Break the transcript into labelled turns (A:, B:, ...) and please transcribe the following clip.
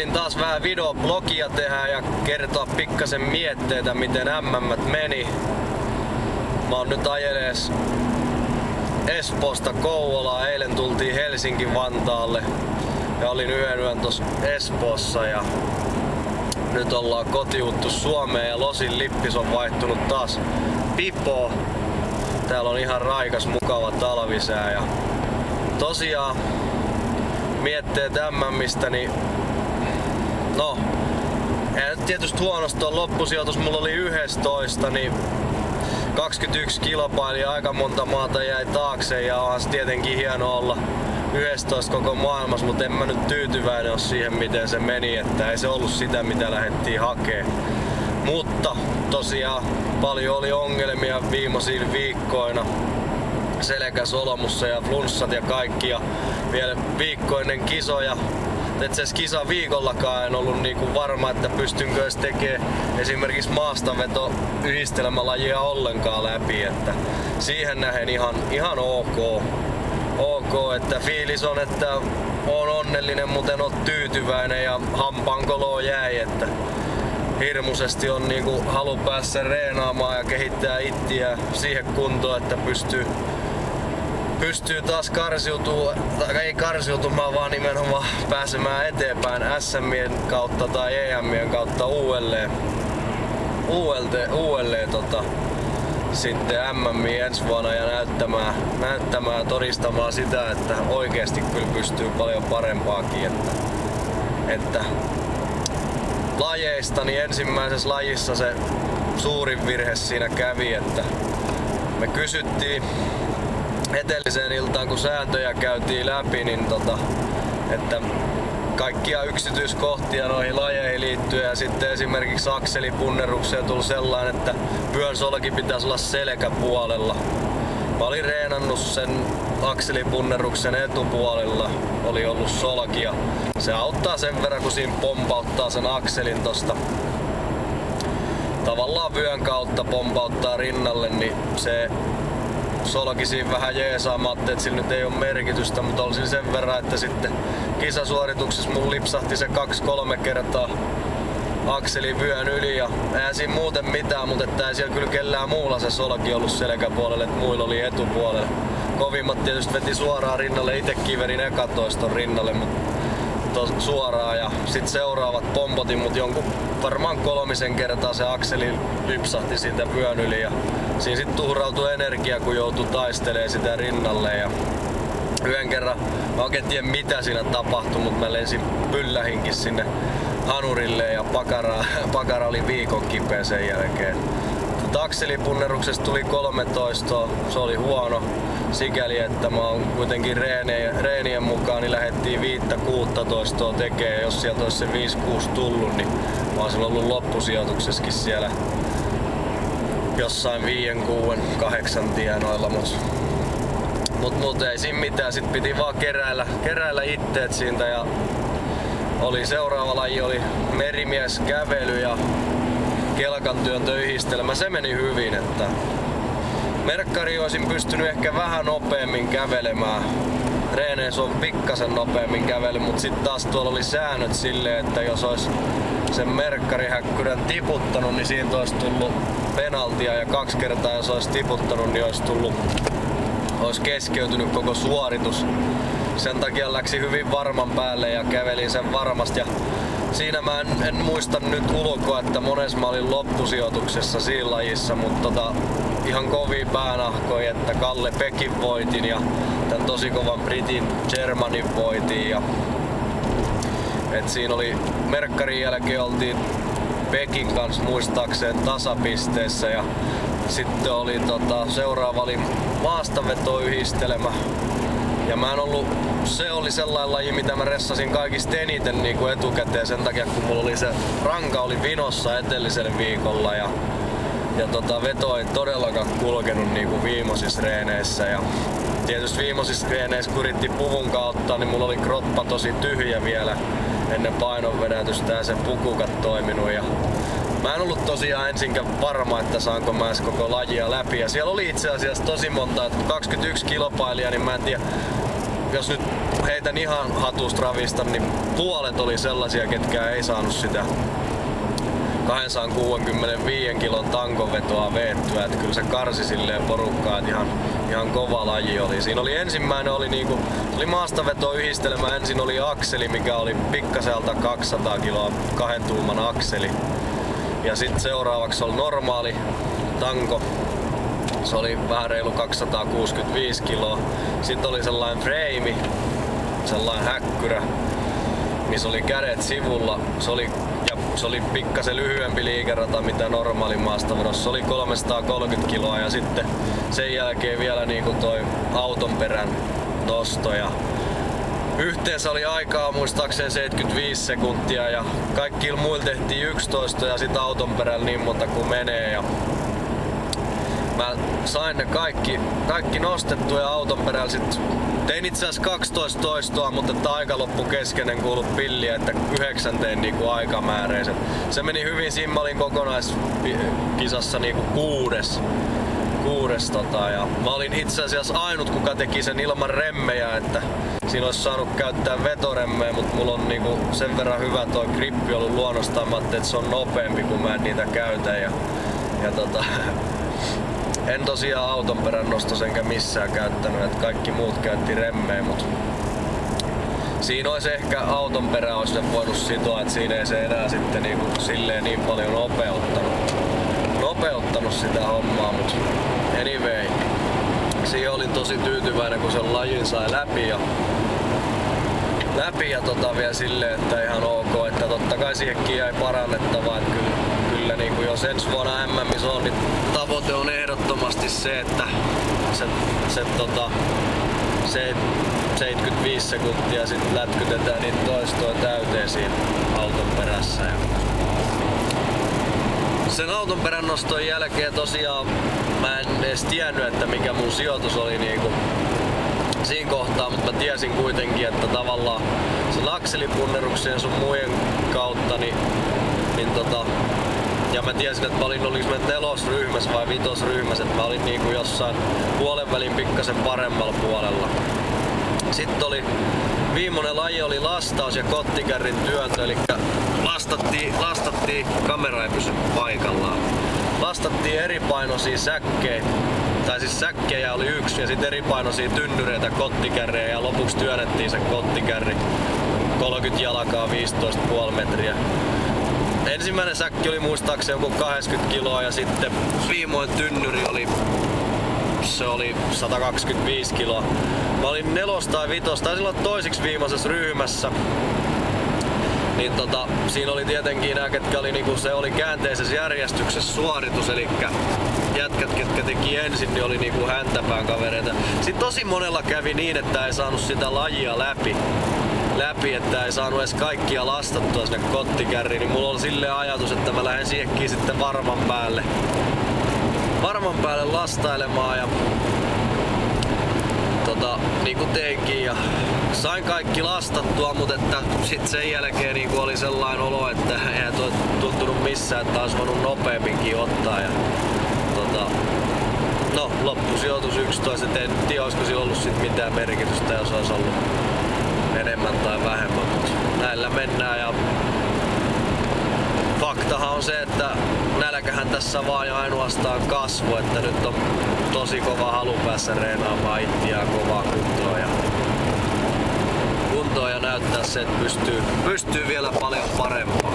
A: ajattelin taas vähän videoblogia tehdä ja kertoa pikkasen mietteitä, miten MM meni. Mä oon nyt ajelees Espoosta Kouvolaan. Eilen tultiin Helsinki-Vantaalle ja olin yön tossa Espoossa ja nyt ollaan kotiuttu Suomeen ja Losin lippis on vaihtunut taas pipoon. Täällä on ihan raikas, mukava talvisää ja tosiaan mietteet MMistä, niin no, tietysti huonosti on loppusijoitus, mulla oli 11, niin 21 kilpailijaa, aika monta maata jäi taakse ja onhan se tietenkin hieno olla 11 koko maailmassa, mutta en mä nyt tyytyväinen ole siihen miten se meni, että ei se ollut sitä mitä lähdettiin hakee. Mutta tosiaan paljon oli ongelmia viimeisinä viikkoina, selkäsolmussa ja flunssat ja kaikki ja vielä viikko ennen kisoja. Itse asiassa kisa viikollakaan en ollut niinku varma, että pystynkö edes tekemään esimerkiksi maastaveto yhdistelmälajia ollenkaan läpi, että siihen nähen ihan ok, että fiilis on, että oon onnellinen, mutta en oo tyytyväinen ja hampaankoloa jäi, että hirmuisesti on niinku halu päästä reenaamaan ja kehittää ittiä siihen kuntoon, että pystyy taas ei karsiutumaan, vaan nimenomaan pääsemään eteenpäin SM:ien kautta tai EM:ien kautta uudelleen sitten MM:iin ensi vuonna ja näyttämään todistamaan sitä, että oikeasti kyllä pystyy paljon parempaakin, että lajeista niin ensimmäisessä lajissa se suurin virhe siinä kävi, että me kysyttiin edelliseen iltaan kun sääntöjä käytiin läpi, niin että kaikkia yksityiskohtia noihin lajeihin liittyen ja sitten esimerkiksi akselipunnerukseen tuli sellainen, että vyön solki pitäisi olla selkäpuolella. Mä olin reenannut sen akselipunneruksen etupuolella, oli ollut solki ja se auttaa sen verran kun siinä pompauttaa sen akselin tosta tavallaan vyön kautta pompauttaa rinnalle, niin se solki siinä vähän jeesaamatta, että sillä nyt ei ole merkitystä, mutta olisin sen verran, että sitten kisasuorituksessa mun lipsahti se 2-3 kertaa akseli vyön yli ja eihän siinä muuten mitään, mutta että ei siellä kyllä kellään muulla se solki ollut selkäpuolelle, että muilla oli etupuolelle. Kovimmat tietysti veti suoraan rinnalle, itekin vedin ekatoiston rinnalle, mutta suoraan ja sitten seuraavat pompotin, mutta jonkun varmaan 3 kertaa se akseli lypsahti siitä vyön yli ja siinä sitten tuhrautui energia kun joutui taistelemaan sitä rinnalle ja yhden kerran mä oikein tiedä mitä siinä tapahtui, mutta mä lensin pyllähinkin sinne hanurille ja pakara oli viikon kipeä sen jälkeen. Akselipunneruksesta tuli 13, se oli huono sikäli, että mä oon kuitenkin reenien mukaan niin lähdettiin 5-16 tekee. Jos sieltä olisi se 5-6 tullut, niin mä olisin ollut loppusijoituksessakin siellä jossain 5-6-8 tienoilla. Mut ei siinä mitään, sit piti vaan keräillä itteet siitä ja seuraava laji oli merimieskävely ja kelkantyöntöyhdistelmä, se meni hyvin, että merkkari olisin pystynyt ehkä vähän nopeammin kävelemään. Reeneissä on pikkasen nopeammin kävely, mutta sitten taas tuolla oli säännöt silleen, että jos olisi sen merkkarihäkkyrän tiputtanut, niin siitä olisi tullut penaltia ja 2 kertaa jos olisi tiputtanut, niin olisi keskeytynyt koko suoritus. Sen takia läksi hyvin varman päälle ja kävelin sen varmasti. Ja siinä mä en muista nyt ulkoa, että monessa mä olin loppusijoituksessa siinä lajissa, mutta ihan kovia päänahkoja, että Kalle Pekin voitin ja tän tosi kovan Britin Germanin voitin. Ja et siinä oli merkkarin jälkeen oltiin Pekin kanssa muistaakseen tasapisteessä ja sitten oli seuraava oli maastavetoyhdistelmä. Ja mä en ollut, se oli sellainen laji, mitä mä ressasin kaikista eniten niin kuin etukäteen sen takia, kun mulla oli se ranka oli vinossa edellisellä viikolla ja veto ei todellakaan kulkenut niin kuin viimeisissä reeneissä. Ja tietysti viimeisissä reeneissä kun yritti puvun kautta, niin mulla oli kroppa tosi tyhjä vielä ennen painonvedätystä ja se pukukat toiminut. Ja mä en ollut tosiaan ensinkään varma, että saanko mä edes koko lajia läpi. Ja siellä oli itse asiassa tosi monta, että 21 kilpailijaa, niin mä en tiedä jos nyt heitän ihan hatusta ravista, niin puolet oli sellaisia, ketkä ei saanut sitä 265 kilon tankovetoa veettyä, että kyllä se karsi silleen porukkaa, että ihan kova laji oli. Siinä oli ensimmäinen oli maastaveto yhdistelmä, ensin oli akseli, mikä oli pikkaselta 200 kiloa, 2 tuuman akseli. Ja sitten seuraavaksi oli normaali tanko, se oli vähän reilu 265 kiloa. Sitten oli sellainen freimi, sellainen häkkyrä, missä oli kädet sivulla. Se oli pikkasen lyhyempi liikerata mitä normaali maastavedossa. Se oli 330 kiloa ja sitten sen jälkeen vielä niinku toi auton perän nosto. Ja yhteensä oli aikaa muistaakseni 75 sekuntia ja kaikilla muilla tehtiin 11 ja sit auton perällä niin monta kuin menee. Ja mä sain ne kaikki nostettua auton perällä sit tein itse asiassa 12 toistoa, mutta että aika loppu kesken, en kuullut pilliä, että 9 tein niinku aikamääreisen. Se meni hyvin, siinä mä olin kokonaiskisassa niinku kuudes ja mä olin itse asiassa ainut kuka teki sen ilman remmejä, että siinä olisi saanut käyttää vetoremmejä, mutta mulla on niinku sen verran hyvä toi grippi ollut luonnostaan, mä ajattelin, että se on nopeampi kun mä en niitä käytä ja en tosiaan auton perän nostos enkä missään käyttänyt, että kaikki muut käytti remmejä, mutta siinä olisi ehkä auton perä olisi voinut sitoa, että siinä ei se enää sitten silleen niin paljon nopeuttanut sitä hommaa, mutta anyway, siihen olin tosi tyytyväinen kun sen lajin sai läpi ja vielä silleen, että ihan ok, että totta kai siihenkin jäi parannettavaa, että kyllä niin kuin jos ensi vuonna MMissä on, niin tavoite on ehdottomasti se, että se 75 sekuntia sitten lätkytetään niitä toistoja täyteen siinä auton perässä. Ja sen auton perän noston jälkeen tosiaan mä en edes tiennyt, että mikä mun sijoitus oli niinku siinä kohtaa, mutta mä tiesin kuitenkin, että tavallaan sen akselipunneruksien sun muiden kautta ja mä tiesin, että mä olin 4. vai 5. ryhmässä, että mä olin niinku jossain puolen välin pikkasen paremmalla puolella. Sitten viimeinen laji oli lastaus ja kottikärrin työntö, eli lastattiin, kamera ei pysy paikallaan. Lastattiin eripainoisia säkkejä, tai siis säkkejä oli 1 ja sitten eripainoisia tynnyreitä kottikärrejä ja lopuksi työnnettiin se kottikärri 30 jalkaa 15,5 metriä. Ensimmäinen säkki oli muistaakseni joku 80 kiloa ja sitten viimeinen tynnyri oli 125 kiloa. Mä olin 4. tai 5. tai silloin toisiksi viimeisessä ryhmässä. Niin siinä oli tietenkin nää, ketkä oli se oli käänteisessä järjestyksessä suoritus, eli jätkät, ketkä teki ensin, niin oli häntäpään kavereita. Sitten tosi monella kävi niin, että ei saanut sitä lajia läpi, että ei saanut edes kaikkia lastattua sinne kottikärriin, niin mulla oli silleen ajatus, että mä lähden siihenkin sitten varman päälle lastailemaan ja niin kuin teinkin ja sain kaikki lastattua, mutta että sit sen jälkeen niin oli sellainen olo, että ei toi tuntunut missään, että olisi voinut nopeamminkin ottaa ja no loppusijoitus 11, en tiedä olisiko sillä ollut sit mitään merkitystä, jos olisi ollut enemmän tai vähemmän, mutta näillä mennään ja faktahan on se, että nälkähän tässä vaan ja ainoastaan kasvu, että nyt on tosi kova halu päässä reenaamaan itseään kovaa kuntoon ja näyttää se, että pystyy vielä paljon parempaan.